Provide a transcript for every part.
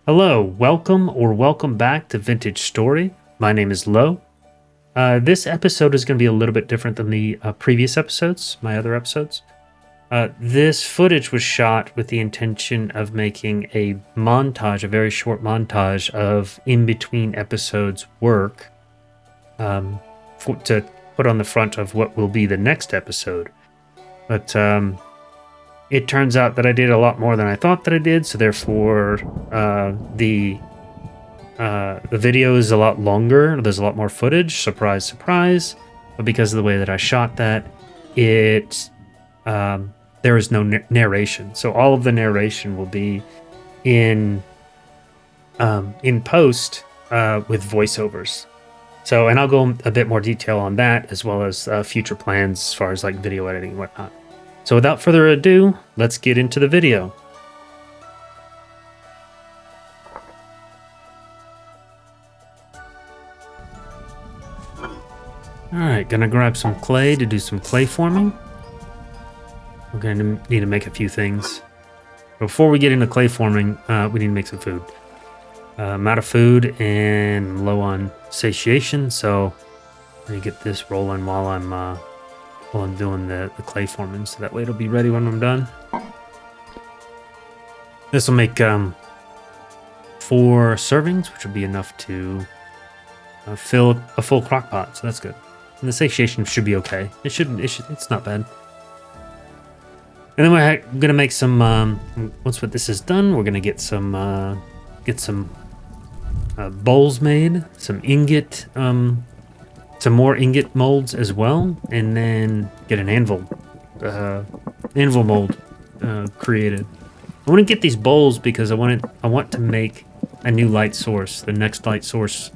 Hello, welcome back to Vintage Story. My name is Lo. This episode is going to be a little bit different than the previous episodes, my other episodes. This footage was shot with the intention of making a montage, a very short montage of in-between episodes work to put on the front of what will be the next episode. But it turns out that I did a lot more than I thought that I did, so therefore the video is a lot longer. There's a lot more footage. Surprise, surprise. But because of the way that I shot that, there is no narration. So all of the narration will be in post with voiceovers. So, and I'll go a bit more detail on that, as well as future plans as far as like video editing and whatnot. So without further ado, let's get into the video. Alright, gonna grab some clay to do some clay forming. We're gonna need to make a few things. Before we get into clay forming, we need to make some food. I'm out of food and low on satiation, so I'm gonna get this rolling while I'm doing the clay forming, so that way it'll be ready when I'm done. This will make 4 servings, which will be enough to fill a full crock pot, so that's good. And the satiation should be okay. It's not bad. And then we're gonna make some. Once what this is done, we're gonna get some bowls made, some ingot. Some more ingot molds as well, and then get an anvil mold created. I want to get these bowls because I want to make a new light source. The next light source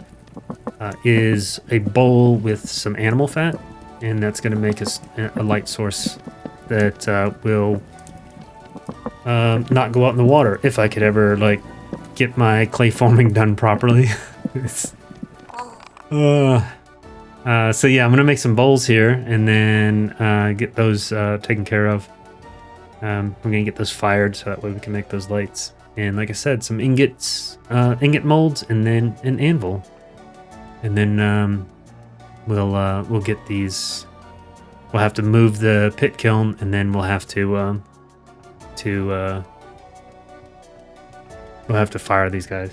is a bowl with some animal fat, and that's going to make us a light source that will not go out in the water. If I could ever get my clay forming done properly. So yeah, I'm gonna make some bowls here and then get those taken care of. I'm gonna get those fired so that way we can make those lights. And like I said, some ingot molds, and then an anvil. And then we'll get these. We'll have to move the pit kiln, and then we'll have to fire these guys.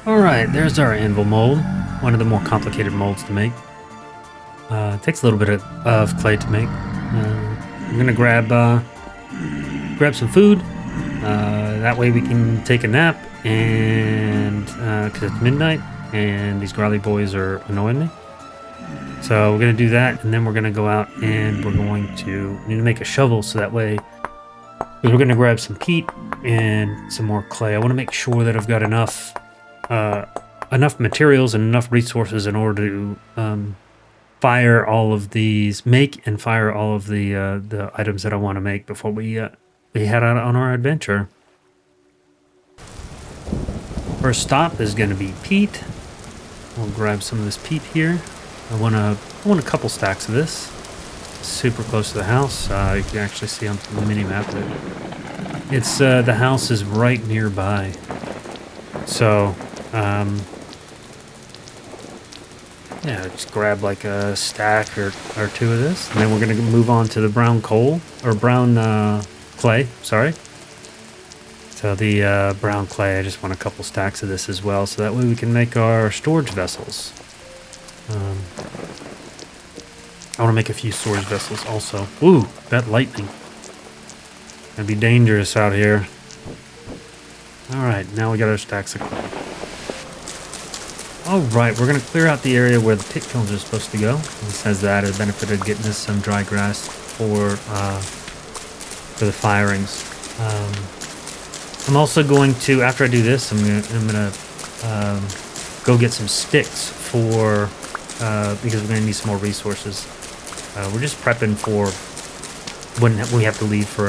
Alright, there's our anvil mold. One of the more complicated molds to make. It takes a little bit of clay to make. I'm gonna grab some food. That way we can take a nap, and because it's midnight and these growly boys are annoying me. So we're gonna do that, and then we're gonna go out and we need to make a shovel, so that way we're gonna grab some peat and some more clay. I want to make sure that I've got enough materials and enough resources in order to fire all of these, make and fire all of the items that I want to make before we head out on our adventure. First stop is going to be peat. We'll grab some of this peat here. I want a couple stacks of this. Super close to the house. You can actually see on the mini map that it's the house is right nearby. So. Yeah, just grab like a stack or two of this, and then we're gonna move on to the brown coal or brown clay. Sorry. So the brown clay, I just want a couple stacks of this as well, so that way we can make our storage vessels. I want to make a few storage vessels also. Ooh, that lightning. That'd be dangerous out here. All right, now we got our stacks of clay. Alright, we're going to clear out the area where the pit kilns are supposed to go. It says that it benefited getting us some dry grass for the firings. I'm also going to, after I do this, I'm gonna go get some sticks for because we're going to need some more resources. We're just prepping for when we have to leave for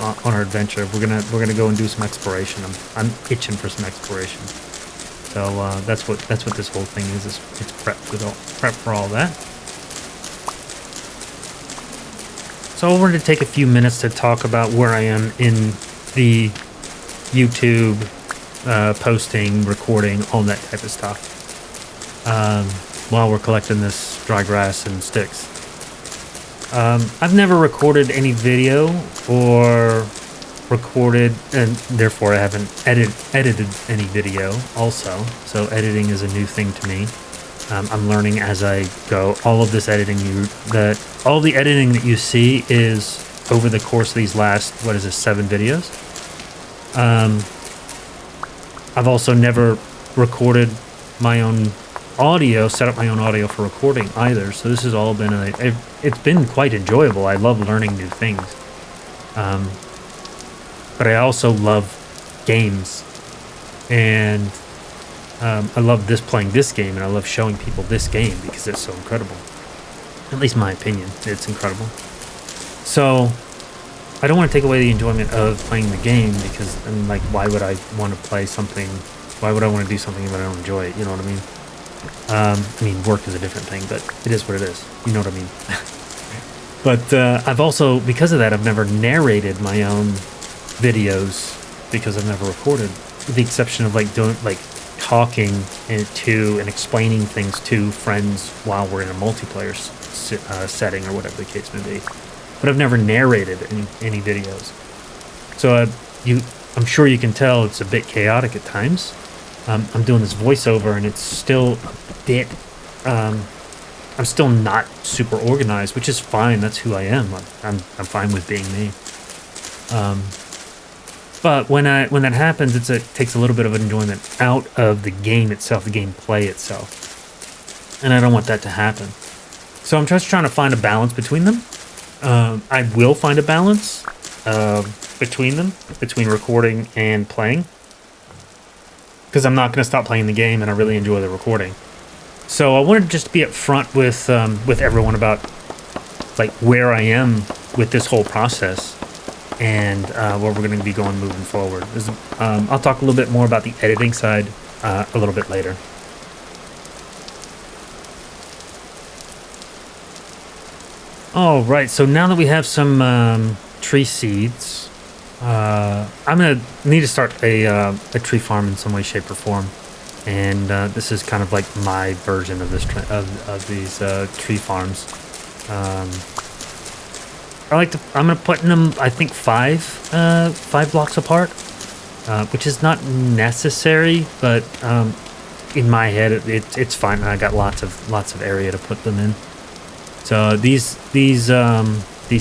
on our adventure. We're gonna go and do some exploration. I'm itching for some exploration. So that's what this whole thing is. It's prep for all that. So I wanted to take a few minutes to talk about where I am in the YouTube posting, recording, all that type of stuff. While we're collecting this dry grass and sticks. I've never recorded any video or recorded, and therefore I haven't edited any video also. So editing is a new thing to me. I'm learning as I go. All of this editing, all the editing that you see is over the course of these last, 7 videos. I've also never recorded my own audio, set up my own audio for recording either. So this has all been it's been quite enjoyable. I love learning new things. But I also love games, and I love playing this game, and I love showing people this game because it's so incredible. At least my opinion, it's incredible. So I don't want to take away the enjoyment of playing the game, because I'm like, why would I want to play something? Why would I want to do something if I don't enjoy it? You know what I mean? I mean, work is a different thing, but it is what it is. You know what I mean? But I've also, because of that, I've never narrated my own videos because I've never recorded, with the exception of talking to and explaining things to friends while we're in a multiplayer setting or whatever the case may be. But I've never narrated any videos. So I'm sure you can tell it's a bit chaotic at times. I'm doing this voiceover, and it's still a bit, I'm still not super organized, which is fine. That's who I am. I'm fine with being me. But when that happens, it takes a little bit of enjoyment out of the game itself, the gameplay itself. And I don't want that to happen. So I'm just trying to find a balance between them. I will find a balance between them, between recording and playing. Because I'm not going to stop playing the game, and I really enjoy the recording. So I wanted to just be up front with everyone about where I am with this whole process, and where we're going to be going moving forward. I'll talk a little bit more about the editing side a little bit later. All right, so now that we have some tree seeds, I'm gonna need to start a tree farm in some way, shape, or form, and this is kind of like my version of this of these tree farms. I'm gonna put them, I think, five blocks apart, which is not necessary, but in my head it's fine. I got lots of area to put them in. So these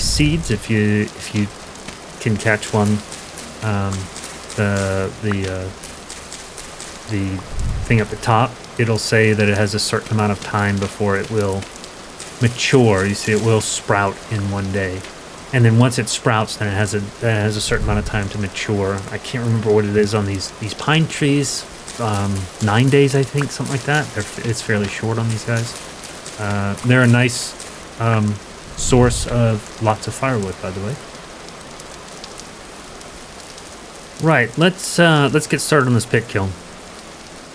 seeds, if you can catch one, the thing at the top, it'll say that it has a certain amount of time before it will mature. You see, it will sprout in one day, and then once it sprouts, then it has a certain amount of time to mature. I can't remember what it is on these pine trees. 9 days, I think, something like that. It's fairly short on these guys. They're a nice source of lots of firewood, by the way. Right, let's get started on this pit kiln.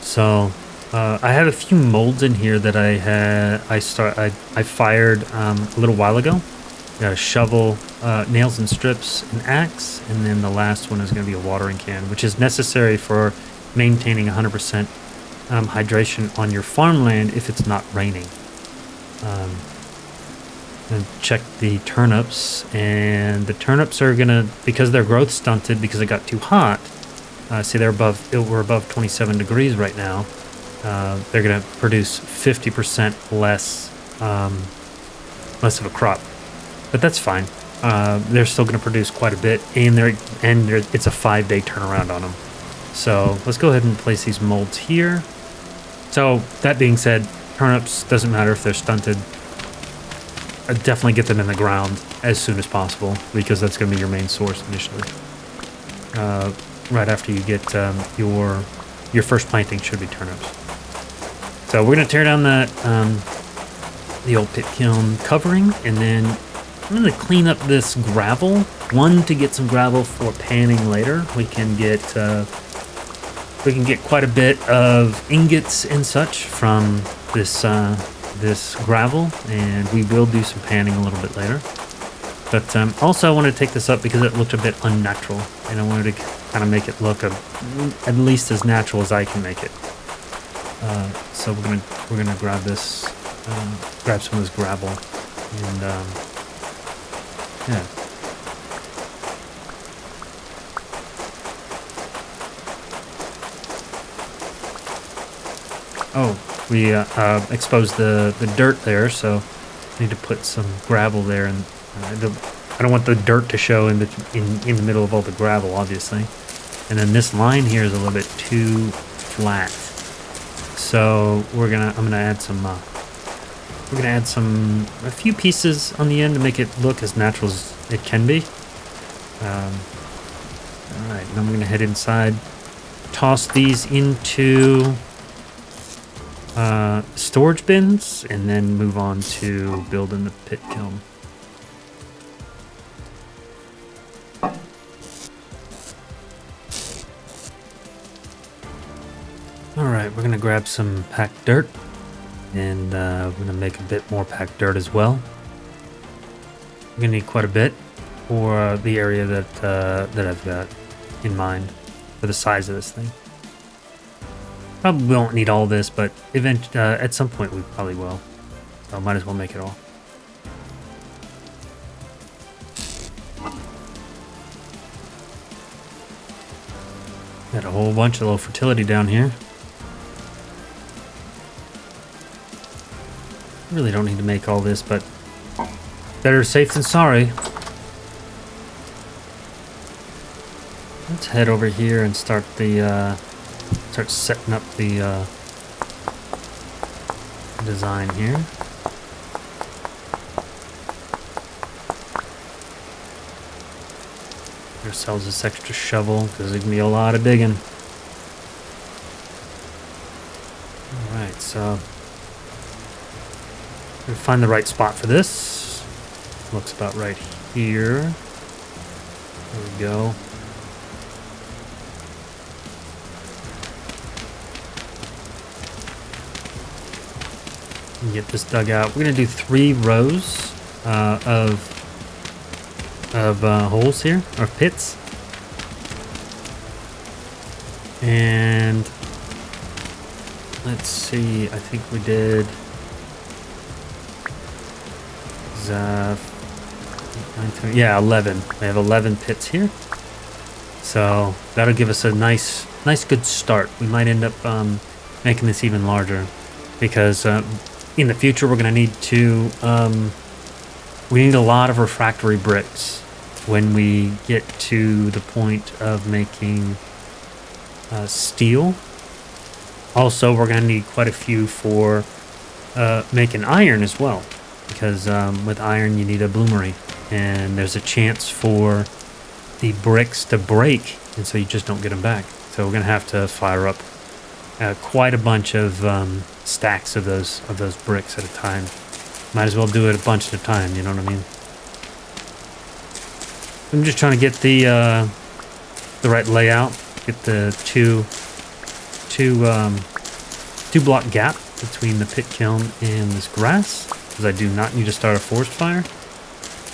So I have a few molds in here that I fired a little while ago. Got a shovel, nails and strips, an axe, and then the last one is going to be a watering can, which is necessary for maintaining 100% hydration on your farmland if it's not raining. And check the turnips, and the turnips are gonna, because they're growth stunted because it got too hot. See, we're above 27 degrees right now. They're gonna produce 50% less of a crop, but that's fine. They're still gonna produce quite a bit, and it's a 5-day turnaround on them. So let's go ahead and place these molds here. So that being said, turnips, doesn't matter if they're stunted. Definitely get them in the ground as soon as possible, because that's going to be your main source initially. Right after you get your first planting should be turnips. So we're going to tear down that the old pit kiln covering, and then I'm going to clean up this gravel. One, to get some gravel for panning later. We can get quite a bit of ingots and such from this this gravel, and we will do some panning a little bit later. But also I wanted to take this up because it looked a bit unnatural, and I wanted to kind of make it look at least as natural as I can make it. So we're gonna grab this, grab some of this gravel, and yeah. Oh, we exposed the dirt there, so I need to put some gravel there, and I don't want the dirt to show in the middle of all the gravel, obviously. And then this line here is a little bit too flat, so I'm gonna add a few pieces on the end to make it look as natural as it can be. All right, now I'm gonna head inside, toss these into storage bins, and then move on to building the pit kiln. Alright, we're gonna grab some packed dirt, and we're gonna make a bit more packed dirt as well. We're gonna need quite a bit for the area that I've got in mind for the size of this thing. Probably won't need all this, but at some point we probably will. So might as well make it all. Got a whole bunch of low fertility down here. Really don't need to make all this, but better safe than sorry. Let's head over here and start setting up the design here. Get ourselves this extra shovel because there's gonna be a lot of digging. All right, so we'll find the right spot for this. Looks about right here. There we go. Get this dug out. We're gonna do 3 rows of holes here, or pits, and let's see. I think we did 11. We have 11 pits here, so that'll give us a nice good start. We might end up making this even larger because in the future we're going to need to we need a lot of refractory bricks when we get to the point of making steel. Also, we're going to need quite a few for making iron as well, because with iron you need a bloomery, and there's a chance for the bricks to break, and so you just don't get them back. So we're going to have to fire up quite a bunch of stacks of those bricks at a time. Might as well do it a bunch at a time, you know what I mean? I'm just trying to get the right layout, get the two block gap between the pit kiln and this grass, because I do not need to start a forest fire,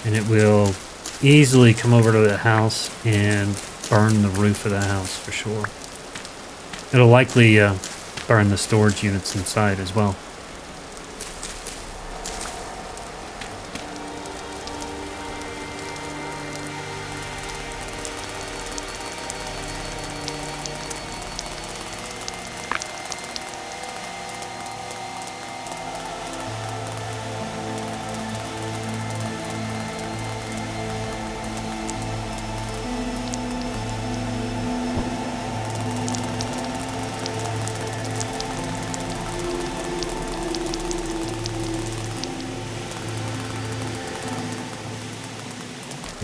and it will easily come over to the house and burn the roof of the house for sure. It'll likely burn the storage units inside as well.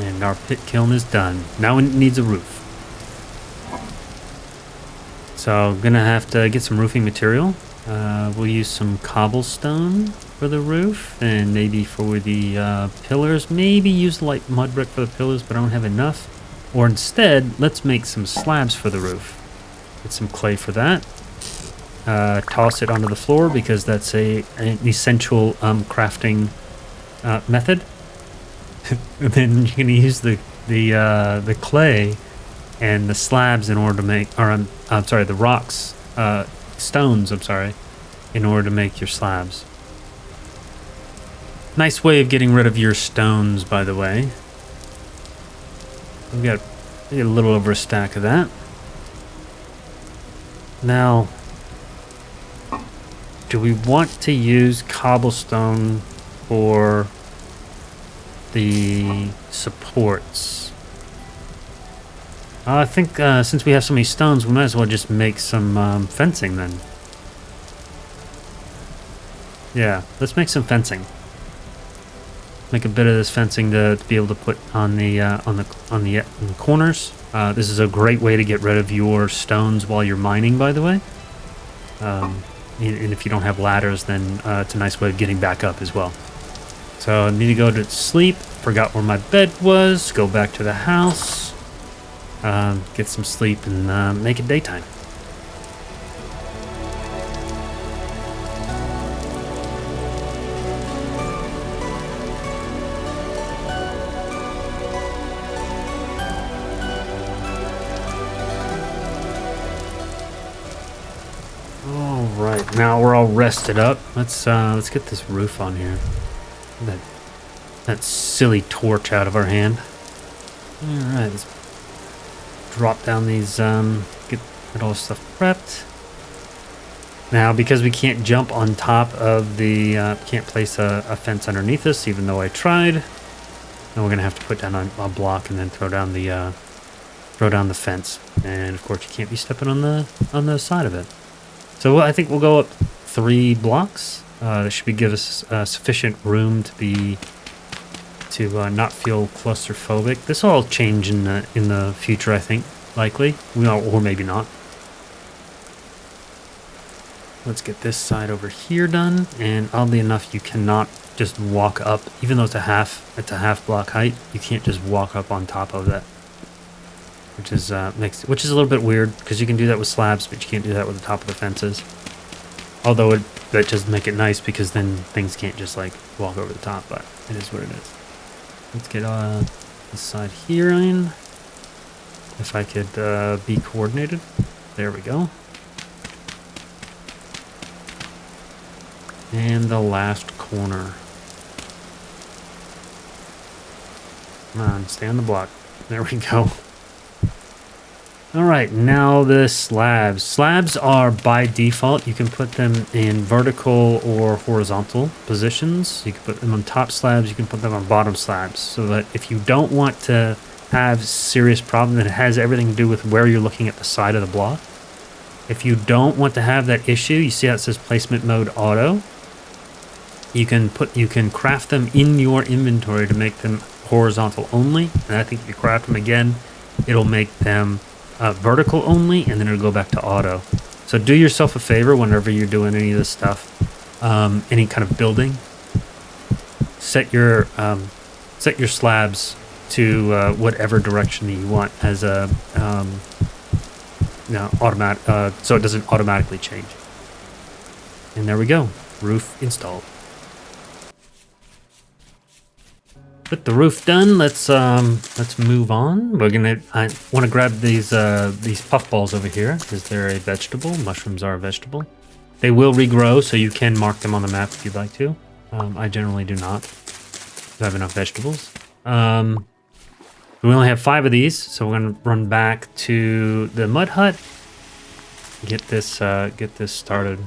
And our pit kiln is done. Now it needs a roof. So I'm gonna have to get some roofing material. We'll use some cobblestone for the roof, and maybe for the pillars. Maybe use light mud brick for the pillars, but I don't have enough. Or instead, let's make some slabs for the roof. Get some clay for that. Toss it onto the floor because that's an essential crafting method. And then you can use the clay and the slabs in order to make, or I'm sorry, the rocks, stones, I'm sorry, in order to make your slabs. Nice way of getting rid of your stones, by the way. We've got a little over a stack of that. Now, do we want to use cobblestone for the supports? I think since we have so many stones, we might as well just make some fencing then. Yeah, let's make some fencing. Make a bit of this fencing to be able to put on the corners. This is a great way to get rid of your stones while you're mining, by the way. And if you don't have ladders, then it's a nice way of getting back up as well. So I need to go to sleep. Forgot where my bed was. Go back to the house. Get some sleep and make it daytime. Now we're all rested up. Let's get this roof on here. That silly torch out of our hand. All right, let's drop down these. Get all this stuff prepped. Now, because we can't jump on top of the, can't place a fence underneath us, even though I tried. Then we're gonna have to put down a block and then throw down the fence. And of course, you can't be stepping on the side of it. So I think we'll go up 3 blocks. This should give us sufficient room to not feel claustrophobic. This will all change in the future, I think, likely, or maybe not. Let's get this side over here done. And oddly enough, you cannot just walk up, even though it's a half block height. You can't just walk up on top of that. Which is a little bit weird because you can do that with slabs, but you can't do that with the top of the fences. Although that does make it nice because then things can't just like walk over the top, but it is what it is. Let's get this side here in. If I could be coordinated. There we go. And the last corner. Come on, stay on the block. There we go. Alright, now the slabs. Slabs are by default. You can put them in vertical or horizontal positions. You can put them on top slabs, you can put them on bottom slabs. So that if you don't want to have serious problem, that it has everything to do with where you're looking at the side of the block. If you don't want to have that issue, you see how it says placement mode auto. You can craft them in your inventory to make them horizontal only. And I think if you craft them again, it'll make them vertical only, and then it'll go back to auto. So do yourself a favor whenever you're doing any of this stuff, any kind of building. Set your slabs to whatever direction you want as a automatic, so it doesn't automatically change. And there we go, roof installed. With the roof done, let's move on. I want to grab these puffballs over here because they're a vegetable. Mushrooms are a vegetable. They will regrow, so you can mark them on the map if you'd like to. I generally do not. I have enough vegetables. We only have 5 of these, so we're gonna run back to the mud hut. Get this started.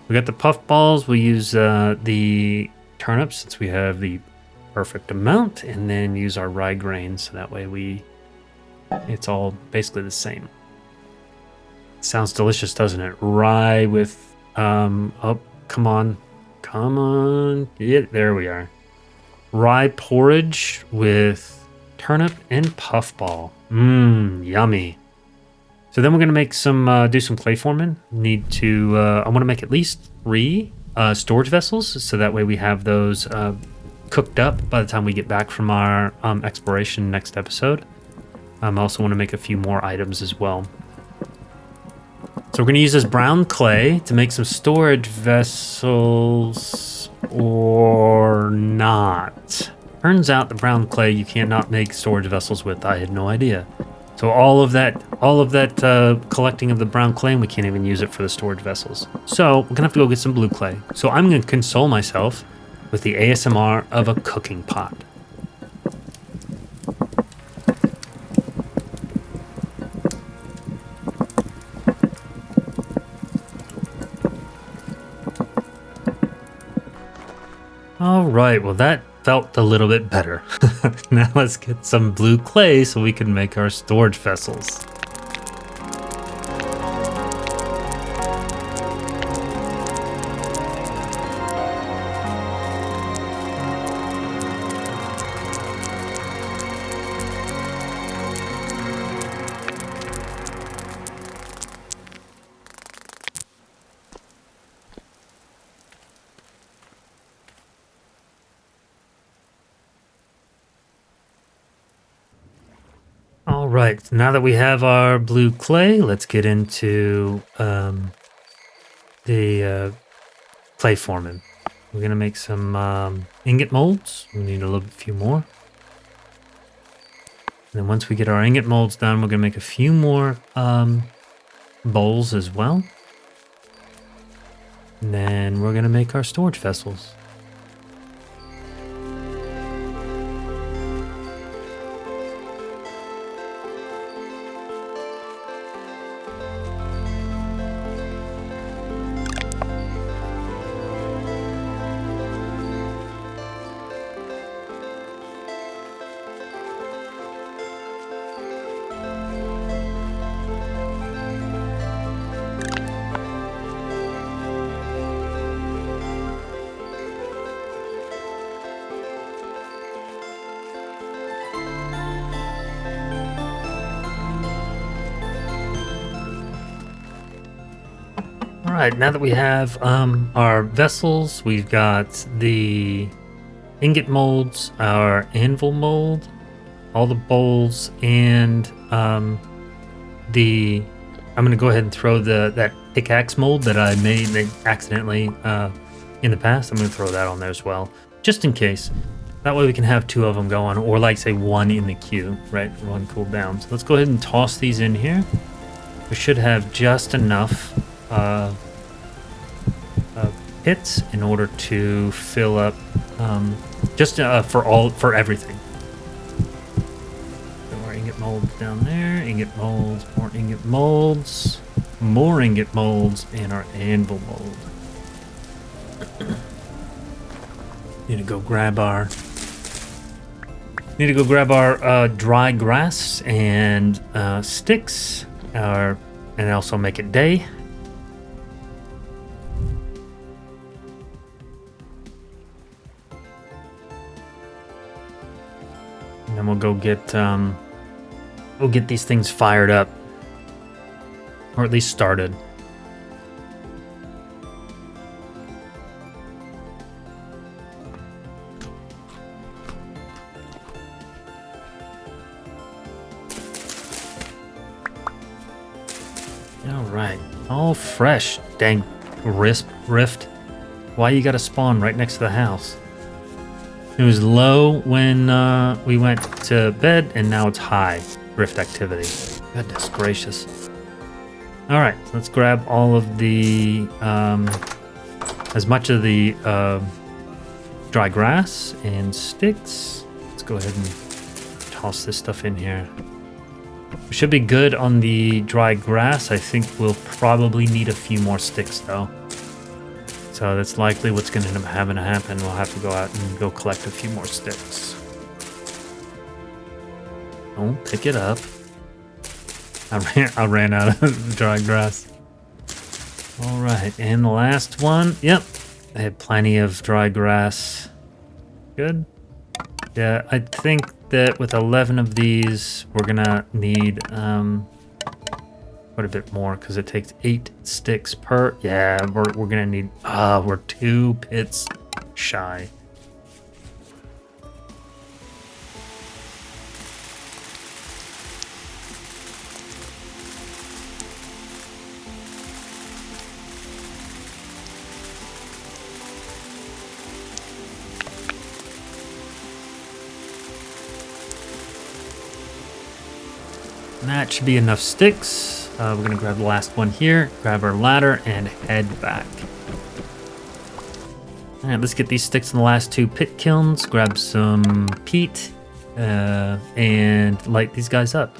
We got the puffballs. We'll use the turnips since we have the perfect amount, and then use our rye grains so that way it's all basically the same. Sounds delicious, doesn't it? Rye with oh, come on, yeah, there we are. Rye porridge with turnip and puffball. Yummy. So then we're gonna make do some clay forming. I want to make at least 3 storage vessels, so that way we have those cooked up by the time we get back from our exploration next episode. I also want to make a few more items as well. So we're going to use this brown clay to make some storage vessels, or not. Turns out the brown clay you cannot make storage vessels with. I had no idea. So all of that collecting of the brown clay, and we can't even use it for the storage vessels. So we're gonna have to go get some blue clay. So I'm gonna console myself with the ASMR of a cooking pot. All right, well that felt a little bit better. Now let's get some blue clay so we can make our storage vessels. All right, now that we have our blue clay, let's get into the clay forming. We're gonna make some ingot molds. We need a few more. And then once we get our ingot molds done, we're gonna make a few more bowls as well. And then we're gonna make our storage vessels. All right, now that we have our vessels, we've got the ingot molds, our anvil mold, all the bowls, and I'm going to go ahead and throw that pickaxe mold that I made accidentally in the past. I'm going to throw that on there as well, just in case. That way we can have two of them going, or like say one in the queue, right? One cooled down. So let's go ahead and toss these in here. We should have just enough pits in order to fill up for everything. So our ingot molds down there, ingot molds, more ingot molds, more ingot molds, and our anvil mold. Need to go grab our dry grass and sticks, and also make it day. And then we'll go get these things fired up, or at least started. All right, all fresh. Dang, rift. Why you gotta spawn right next to the house? It was low when we went to bed, and now it's high. Rift activity. Goodness gracious. All right, so let's grab all of the, as much of the dry grass and sticks. Let's go ahead and toss this stuff in here. We should be good on the dry grass. I think we'll probably need a few more sticks though. So that's likely what's going to end up having to happen. We'll have to go out and go collect a few more sticks. Don't pick it up. I ran out of dry grass. All right, and the last one. Yep, I had plenty of dry grass. Good. Yeah, I think that with 11 of these, we're gonna need quite a bit more because it takes 8 sticks per. Yeah, we're gonna need. We're 2 pits shy. And that should be enough sticks. We're gonna grab the last one here, grab our ladder, and head back. All right, let's get these sticks in the last 2 pit kilns, grab some peat, and light these guys up.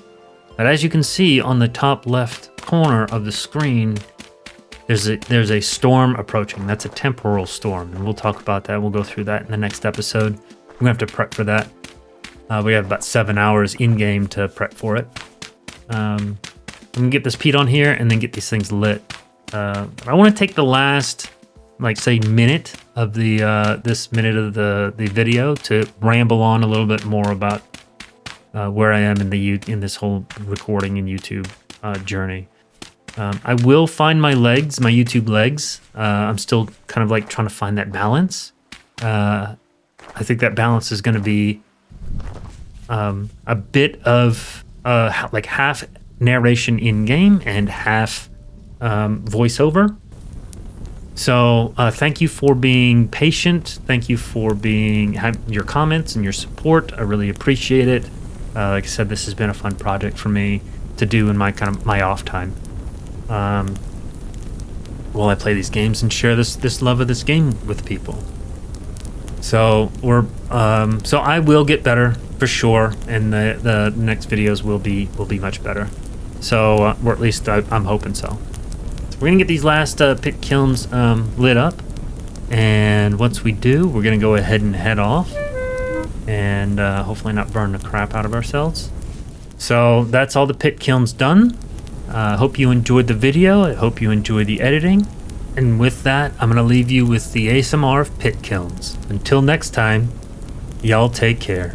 But as you can see on the top left corner of the screen, there's a storm approaching. That's a temporal storm, and we'll talk about that. We'll go through that in the next episode. We're gonna have to prep for that. We have about 7 hours in game to prep for it. I'm gonna get this peat on here and then get these things lit. I want to take the last, like, say, minute of the this minute of the video to ramble on a little bit more about where I am in this whole recording and YouTube journey. I will find my legs, my YouTube legs. I'm still kind of like trying to find that balance. I think that balance is going to be a bit of like half narration in game and half voiceover. So thank you for being patient. Thank you for your comments and your support. I really appreciate it. Like I said, this has been a fun project for me to do in my off time, while I play these games and share this love of this game with people. So so I will get better for sure, and the next videos will be much better. So or at least I'm hoping so. We're gonna get these last pit kilns lit up, and once we do, we're gonna go ahead and head off, and hopefully not burn the crap out of ourselves. So that's all the pit kilns done. I hope you enjoyed the video. I hope you enjoyed the editing. And with that, I'm gonna leave you with the ASMR of pit kilns. Until next time, y'all take care.